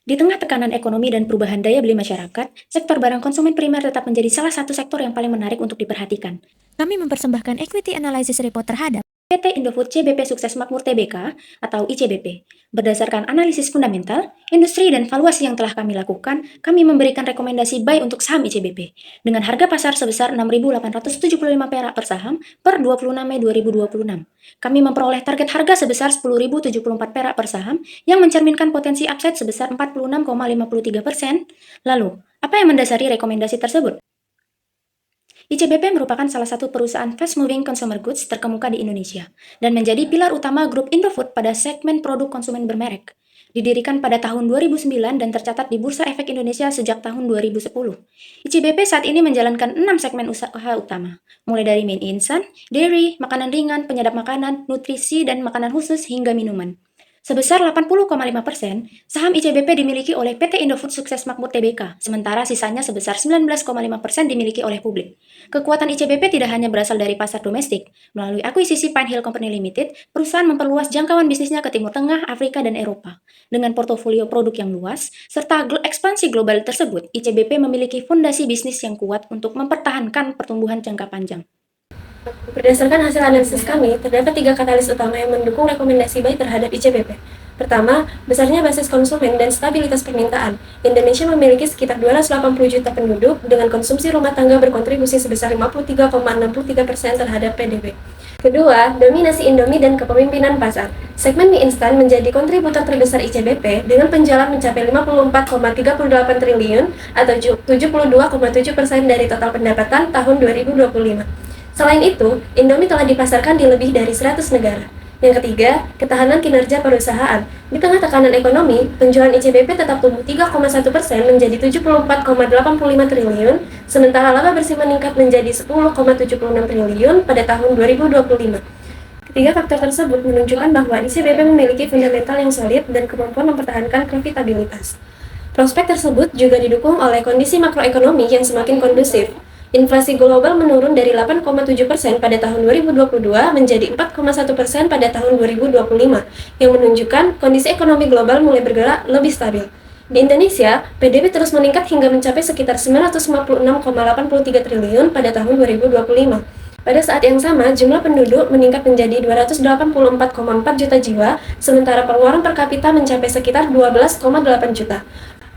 Di tengah tekanan ekonomi dan perubahan daya beli masyarakat, sektor barang konsumen primer tetap menjadi salah satu sektor yang paling menarik untuk diperhatikan. Kami mempersembahkan equity analysis report terhadap PT Indofood CBP Sukses Makmur Tbk atau ICBP. Berdasarkan analisis fundamental, industri dan valuasi yang telah kami lakukan, kami memberikan rekomendasi buy untuk saham ICBP dengan harga pasar sebesar 6.875 perak per saham per 26 Mei 2026. Kami memperoleh target harga sebesar 10.074 perak per saham yang mencerminkan potensi upside sebesar 46,53%. Lalu, apa yang mendasari rekomendasi tersebut? ICBP merupakan salah satu perusahaan fast-moving consumer goods terkemuka di Indonesia dan menjadi pilar utama grup Indofood pada segmen produk konsumen bermerek. Didirikan pada tahun 2009 dan tercatat di Bursa Efek Indonesia sejak tahun 2010. ICBP saat ini menjalankan 6 segmen usaha utama, mulai dari main instan, dairy, makanan ringan, penyedap makanan, nutrisi, dan makanan khusus hingga minuman. Sebesar 80,5%, saham ICBP dimiliki oleh PT Indofood Sukses Makmur Tbk, sementara sisanya sebesar 19,5% dimiliki oleh publik. Kekuatan ICBP tidak hanya berasal dari pasar domestik. Melalui akuisisi Pine Hill Company Limited, perusahaan memperluas jangkauan bisnisnya ke Timur Tengah, Afrika, dan Eropa. Dengan portofolio produk yang luas, serta ekspansi global tersebut, ICBP memiliki fondasi bisnis yang kuat untuk mempertahankan pertumbuhan jangka panjang. Berdasarkan hasil analisis kami, terdapat 3 katalis utama yang mendukung rekomendasi buy terhadap ICBP. Pertama, besarnya basis konsumen dan stabilitas permintaan. Indonesia memiliki sekitar 280 juta penduduk dengan konsumsi rumah tangga berkontribusi sebesar 53,63% terhadap PDB. Kedua, dominasi Indomie dan kepemimpinan pasar. Segmen mie instan menjadi kontributor terbesar ICBP dengan penjualan mencapai 54,38 triliun atau 72,7% dari total pendapatan tahun 2025. Selain itu, Indomie telah dipasarkan di lebih dari 100 negara. Yang ketiga, ketahanan kinerja perusahaan. Di tengah tekanan ekonomi, penjualan ICBP tetap tumbuh 3,1% menjadi 74,85 triliun, sementara laba bersih meningkat menjadi 10,76 triliun pada tahun 2025. Ketiga faktor tersebut menunjukkan bahwa ICBP memiliki fundamental yang solid dan kemampuan mempertahankan profitabilitas. Prospek tersebut juga didukung oleh kondisi makroekonomi yang semakin kondusif. Inflasi global menurun dari 8,7% pada tahun 2022 menjadi 4,1% pada tahun 2025, yang menunjukkan kondisi ekonomi global mulai bergerak lebih stabil. Di Indonesia, PDB terus meningkat hingga mencapai sekitar 956,83 triliun pada tahun 2025. Pada saat yang sama, jumlah penduduk meningkat menjadi 284,4 juta jiwa, sementara pengeluaran per kapita mencapai sekitar 12,8 juta.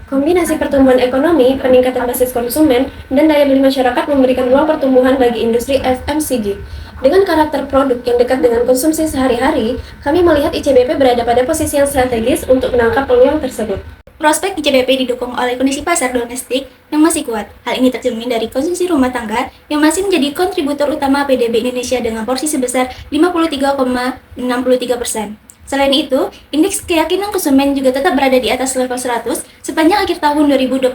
Kombinasi pertumbuhan ekonomi, peningkatan basis konsumen, dan daya beli masyarakat memberikan ruang pertumbuhan bagi industri FMCG. Dengan karakter produk yang dekat dengan konsumsi sehari-hari, kami melihat ICBP berada pada posisi yang strategis untuk menangkap peluang tersebut. Prospek ICBP didukung oleh kondisi pasar domestik yang masih kuat. Hal ini tercermin dari konsumsi rumah tangga yang masih menjadi kontributor utama PDB Indonesia dengan porsi sebesar 53,63%. Selain itu, indeks keyakinan konsumen juga tetap berada di atas level 100 sepanjang akhir tahun 2025,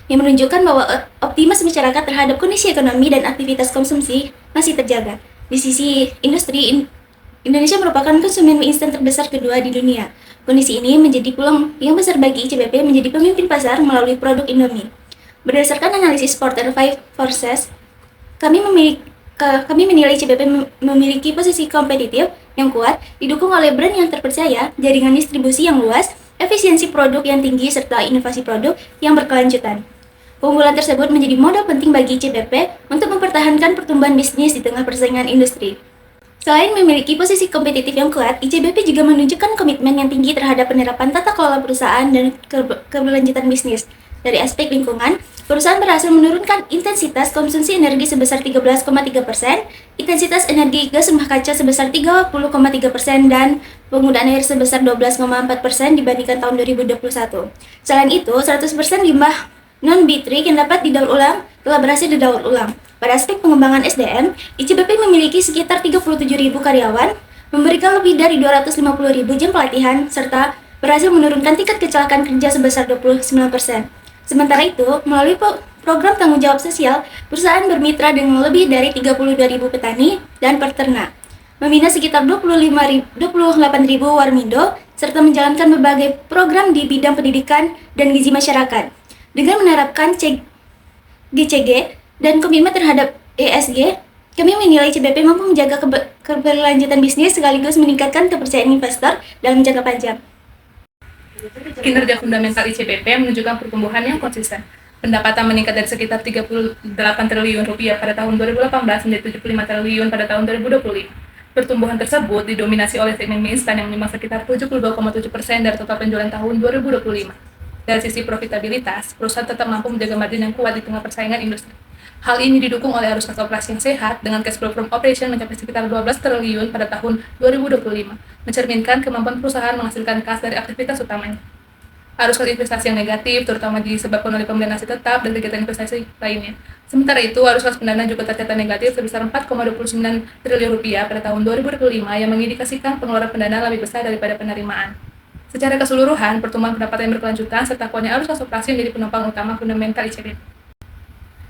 yang menunjukkan bahwa optimis masyarakat terhadap kondisi ekonomi dan aktivitas konsumsi masih terjaga. Di sisi industri, Indonesia merupakan konsumen mie instan terbesar kedua di dunia. Kondisi ini menjadi peluang yang besar bagi ICBP menjadi pemimpin pasar melalui produk Indomie. Berdasarkan analisis Porter 5 Forces, kami menilai ICBP memiliki posisi kompetitif yang kuat, didukung oleh brand yang terpercaya, jaringan distribusi yang luas, efisiensi produk yang tinggi, serta inovasi produk yang berkelanjutan. Keunggulan tersebut menjadi modal penting bagi ICBP untuk mempertahankan pertumbuhan bisnis di tengah persaingan industri. Selain memiliki posisi kompetitif yang kuat, ICBP juga menunjukkan komitmen yang tinggi terhadap penerapan tata kelola perusahaan dan keberlanjutan bisnis. Dari aspek lingkungan, perusahaan berhasil menurunkan intensitas konsumsi energi sebesar 13,3%, intensitas energi gas rumah kaca sebesar 30,3%, dan penggunaan air sebesar 12,4% dibandingkan tahun 2021. Selain itu, 100% limbah non-bitrik yang dapat didaur ulang telah berhasil didaur ulang. Pada aspek pengembangan SDM, ICBP memiliki sekitar 37.000 karyawan, memberikan lebih dari 250.000 jam pelatihan, serta berhasil menurunkan tingkat kecelakaan kerja sebesar 29%. Sementara itu, melalui program tanggung jawab sosial, perusahaan bermitra dengan lebih dari 32.000 petani dan peternak, membina sekitar 28.000 warmindo, serta menjalankan berbagai program di bidang pendidikan dan gizi masyarakat. Dengan menerapkan GCG dan komitmen terhadap ESG, kami menilai ICBP mampu menjaga keberlanjutan bisnis sekaligus meningkatkan kepercayaan investor dalam jangka panjang. Kinerja fundamental ICBP menunjukkan pertumbuhan yang konsisten. Pendapatan meningkat dari sekitar 38 triliun rupiah pada tahun 2018 menjadi 75 triliun pada tahun 2025. Pertumbuhan tersebut didominasi oleh segmen mie instan yang menyumbang sekitar 72,7% dari total penjualan tahun 2025. Dari sisi profitabilitas, perusahaan tetap mampu menjaga margin yang kuat di tengah persaingan industri. Hal ini didukung oleh arus kas operasi yang sehat dengan cash flow from operation mencapai sekitar 12 triliun pada tahun 2025, mencerminkan kemampuan perusahaan menghasilkan kas dari aktivitas utamanya. Arus kas investasi yang negatif, terutama disebabkan oleh pembelian aset tetap dan kegiatan investasi lainnya. Sementara itu, arus kas pendanaan juga tercatat negatif sebesar 4,29 triliun rupiah pada tahun 2025 yang mengindikasikan pengeluaran pendanaan lebih besar daripada penerimaan. Secara keseluruhan, pertumbuhan pendapatan yang berkelanjutan serta kuatnya arus kas operasi menjadi penopang utama fundamental ICBP.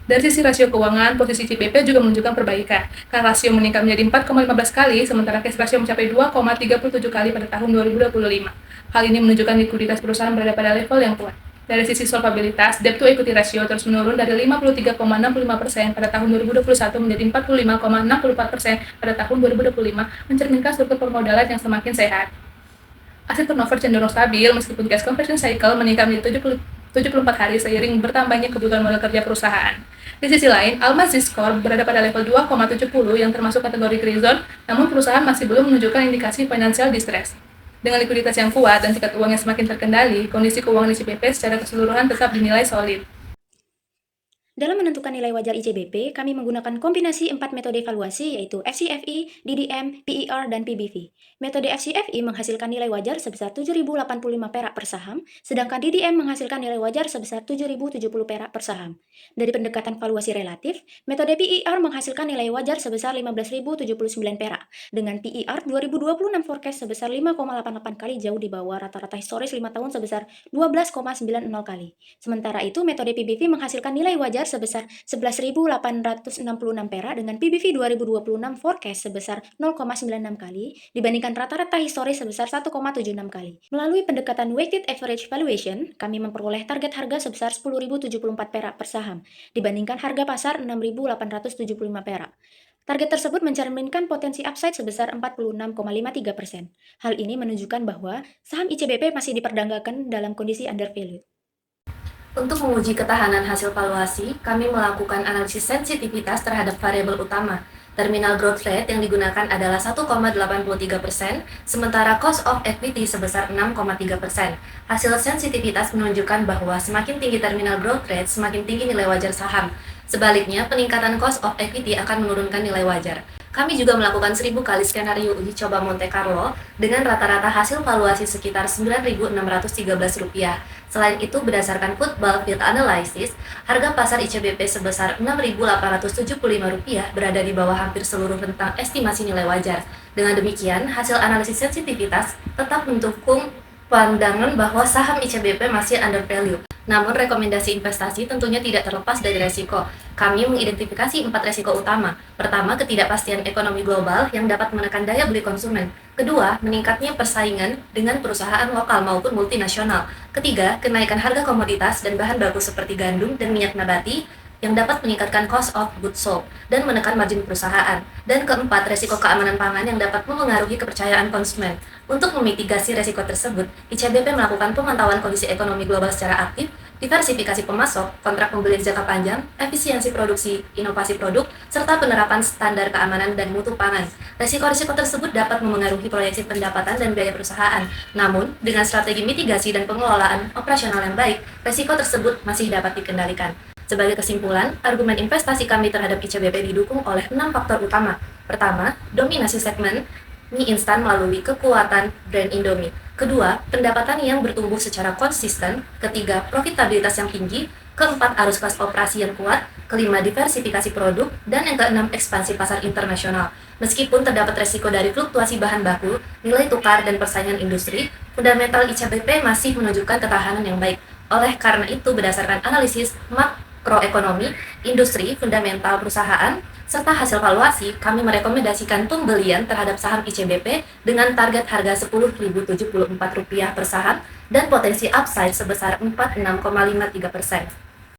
Dari sisi rasio keuangan, posisi ICBP juga menunjukkan perbaikan, karena rasio meningkat menjadi 4,15 kali, sementara cash ratio mencapai 2,37 kali pada tahun 2025. Hal ini menunjukkan likuiditas perusahaan berada pada level yang kuat. Dari sisi solvabilitas, debt to equity ratio terus menurun dari 53,65% pada tahun 2021 menjadi 45,64% pada tahun 2025, mencerminkan struktur permodalan yang semakin sehat. Aset turnover cenderung stabil meskipun cash conversion cycle meningkat menjadi 74 hari seiring bertambahnya kebutuhan modal kerja perusahaan. Di sisi lain, Almazis Corp berada pada level 2,70 yang termasuk kategori grey zone, namun perusahaan masih belum menunjukkan indikasi financial distress. Dengan likuiditas yang kuat dan tingkat uang yang semakin terkendali, kondisi keuangan ICBP secara keseluruhan tetap dinilai solid. Dalam menentukan nilai wajar ICBP, kami menggunakan kombinasi 4 metode evaluasi yaitu FCFE, DDM, PER, dan PBV. Metode FCFE menghasilkan nilai wajar sebesar 7.085 perak per saham, sedangkan DDM menghasilkan nilai wajar sebesar 7.070 perak per saham. Dari pendekatan valuasi relatif, metode PER menghasilkan nilai wajar sebesar 15.079 perak, dengan PER 2026 forecast sebesar 5,88 kali jauh di bawah rata-rata historis 5 tahun sebesar 12,90 kali. Sementara itu, metode PBV menghasilkan nilai wajar sebesar 11.866 perak dengan PBV 2026 forecast sebesar 0,96 kali dibandingkan rata-rata historis sebesar 1,76 kali. Melalui pendekatan weighted average valuation, kami memperoleh target harga sebesar 10.074 perak per saham dibandingkan harga pasar 6.875 perak. Target tersebut mencerminkan potensi upside sebesar 46,53%. Hal ini menunjukkan bahwa saham ICBP masih diperdagangkan dalam kondisi undervalued. Untuk menguji ketahanan hasil valuasi, kami melakukan analisis sensitivitas terhadap variabel utama. Terminal growth rate yang digunakan adalah 1,83%, sementara cost of equity sebesar 6,3%. Hasil sensitivitas menunjukkan bahwa semakin tinggi terminal growth rate, semakin tinggi nilai wajar saham. Sebaliknya, peningkatan cost of equity akan menurunkan nilai wajar. Kami juga melakukan 1000 kali skenario uji coba Monte Carlo dengan rata-rata hasil valuasi sekitar Rp9.613. Selain itu, berdasarkan Football Field Analysis, harga pasar ICBP sebesar Rp6.875 berada di bawah hampir seluruh rentang estimasi nilai wajar. Dengan demikian, hasil analisis sensitivitas tetap mendukung pandangan bahwa saham ICBP masih undervalue. Namun, rekomendasi investasi tentunya tidak terlepas dari resiko. Kami mengidentifikasi 4 resiko utama. Pertama, ketidakpastian ekonomi global yang dapat menekan daya beli konsumen. Kedua, meningkatnya persaingan dengan perusahaan lokal maupun multinasional. Ketiga, kenaikan harga komoditas dan bahan baku seperti gandum dan minyak nabati yang dapat meningkatkan cost of goods sold dan menekan margin perusahaan. Dan keempat, resiko keamanan pangan yang dapat memengaruhi kepercayaan konsumen. Untuk memitigasi resiko tersebut, ICBP melakukan pemantauan kondisi ekonomi global secara aktif, diversifikasi pemasok, kontrak pembelian jangka panjang, efisiensi produksi, inovasi produk, serta penerapan standar keamanan dan mutu pangan. Resiko-resiko tersebut dapat memengaruhi proyeksi pendapatan dan biaya perusahaan. Namun, dengan strategi mitigasi dan pengelolaan operasional yang baik, resiko tersebut masih dapat dikendalikan. Sebagai kesimpulan, argumen investasi kami terhadap ICBP didukung oleh 6 faktor utama. Pertama, dominasi segmen mie instan melalui kekuatan brand Indomie. Kedua, pendapatan yang bertumbuh secara konsisten. Ketiga, profitabilitas yang tinggi. Keempat, arus kas operasi yang kuat. Kelima, diversifikasi produk. Dan yang keenam, ekspansi pasar internasional. Meskipun terdapat resiko dari fluktuasi bahan baku, nilai tukar, dan persaingan industri, fundamental ICBP masih menunjukkan ketahanan yang baik. Oleh karena itu, berdasarkan analisis makroekonomi, industri, fundamental perusahaan, serta hasil valuasi, kami merekomendasikan pembelian terhadap saham ICBP dengan target harga Rp10.074 per saham dan potensi upside sebesar 46,53%.